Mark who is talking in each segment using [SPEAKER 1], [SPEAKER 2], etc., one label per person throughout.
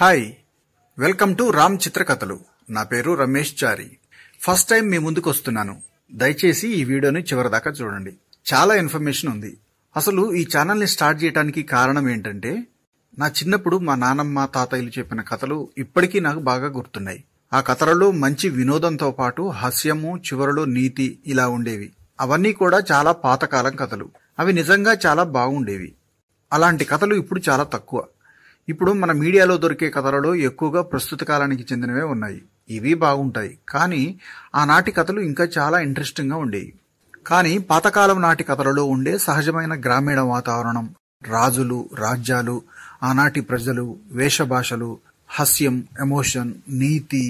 [SPEAKER 1] Hi, welcome to Ram చిత్రకథలు. నా పేరు రమేష్ చారి. ఫస్ట్ టైం మీ ముందుకు వస్తున్నాను. దయచేసి ఈ వీడియోని చివరిదాకా చూడండి. చాలా ఇన్ఫర్మేషన్ ఉంది. అసలు ఈ ఛానల్ని స్టార్ట్ చేయడానికి కారణం ఏంటంటే, నా చిన్నప్పుడు మా నానమ్మ తాతయ్యలు చెప్పిన కథలు ఇప్పటికీ నాకు బాగా గుర్తున్నాయి. ఆ కథలలో మంచి వినోదంతో పాటు హాస్యము, చివరలో నీతి ఇలా ఉండేవి. అవన్నీ కూడా చాలా పాతకాలం కథలు. అవి నిజంగా చాలా బాగుండేవి. అలాంటి కథలు ఇప్పుడు చాలా తక్కువ. ఇప్పుడు మన మీడియాలో దొరికే కథలలో ఎక్కువగా ప్రస్తుత కాలానికి చెందినవే ఉన్నాయి. ఇవి బాగుంటాయి, కానీ ఆనాటి కథలు ఇంకా చాలా ఇంట్రెస్టింగ్గా ఉండేవి. కానీ పాతకాలం నాటి కథలలో ఉండే సహజమైన గ్రామీణ వాతావరణం, రాజులు, రాజ్యాలు, ఆనాటి ప్రజలు, వేషభాషలు, హాస్యం, ఎమోషన్, నీతి,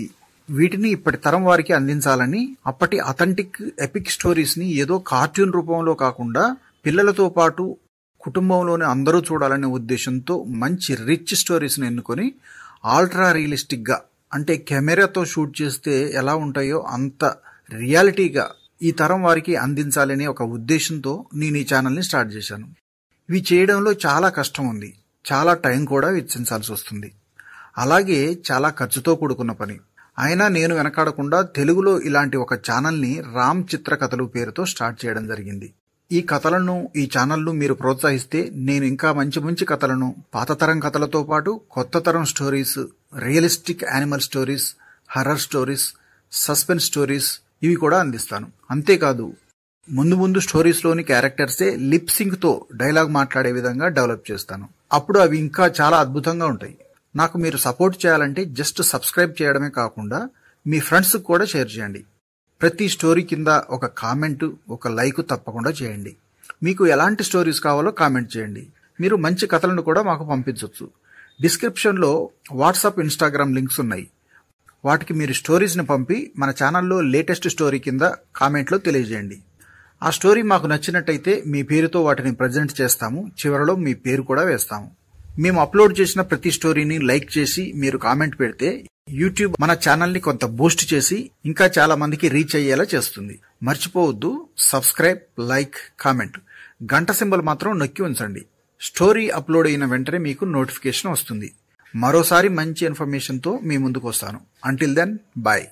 [SPEAKER 1] వీటిని ఇప్పటి తరం వారికి అందించాలని అప్పటి అథెంటిక్ ఎపిక్ స్టోరీస్ని ఏదో కార్టూన్ రూపంలో కాకుండా పిల్లలతో పాటు కుటుంబంలోని అందరూ చూడాలనే ఉద్దేశంతో మంచి రిచ్ స్టోరీస్ని ఎన్నుకొని ఆల్ట్రా రియలిస్టిక్గా, అంటే కెమెరాతో షూట్ చేస్తే ఎలా ఉంటాయో అంత రియాలిటీగా ఈ తరం వారికి అందించాలనే ఒక ఉద్దేశంతో నేను ఈ ఛానల్ని స్టార్ట్ చేశాను. ఇవి చేయడంలో చాలా కష్టం ఉంది. చాలా టైం కూడా వెచ్చించాల్సి వస్తుంది. అలాగే చాలా ఖర్చుతో కూడుకున్న పని. అయినా నేను వెనకాడకుండా తెలుగులో ఇలాంటి ఒక ఛానల్ని రామ్ చిత్రకథలు పేరుతో స్టార్ట్ చేయడం జరిగింది. ఈ కథలను, ఈ ఛానల్ను మీరు ప్రోత్సహిస్తే నేను ఇంకా మంచి మంచి కథలను, పాతతరం కథలతో పాటు కొత్త తరం stories, realistic animal stories, horror stories, suspense stories ఇవి కూడా అందిస్తాను. అంతేకాదు ముందు ముందు స్టోరీస్లోని క్యారెక్టర్సే లిప్ సింక్తో డైలాగ్ మాట్లాడే విధంగా డెవలప్ చేస్తాను. అప్పుడు అవి ఇంకా చాలా అద్భుతంగా ఉంటాయి. నాకు మీరు సపోర్ట్ చేయాలంటే జస్ట్ సబ్స్క్రైబ్ చేయడమే కాకుండా మీ ఫ్రెండ్స్కి కూడా షేర్ చేయండి. ప్రతి స్టోరీ కింద ఒక కామెంట్, ఒక లైక్ తప్పకుండా చేయండి. మీకు ఎలాంటి స్టోరీస్ కావాలో కామెంట్ చేయండి. మీరు మంచి కథలను కూడా మాకు పంపించవచ్చు. డిస్క్రిప్షన్లో వాట్సాప్, ఇన్స్టాగ్రామ్ లింక్స్ ఉన్నాయి. వాటికి మీరు స్టోరీస్ని పంపి మన ఛానల్లో లేటెస్ట్ స్టోరీ కింద కామెంట్లో తెలియజేయండి. ఆ స్టోరీ మాకు నచ్చినట్టయితే మీ పేరుతో వాటిని ప్రజెంట్ చేస్తాము. చివరలో మీ పేరు కూడా వేస్తాము. మేము అప్లోడ్ చేసిన ప్రతి స్టోరీని లైక్ చేసి మీరు కామెంట్ పెడితే యూట్యూబ్ మన ఛానల్ని కొంత బూస్ట్ చేసి ఇంకా చాలా మందికి రీచ్ అయ్యేలా చేస్తుంది. మర్చిపోవద్దు, సబ్స్క్రైబ్, లైక్, కామెంట్, గంట సింబల్ మాత్రం నొక్కి ఉంచండి. స్టోరీ అప్లోడ్ అయిన వెంటనే మీకు నోటిఫికేషన్ వస్తుంది. మరోసారి మంచి ఇన్ఫర్మేషన్తో మీ ముందుకు వస్తాను. Until then, bye.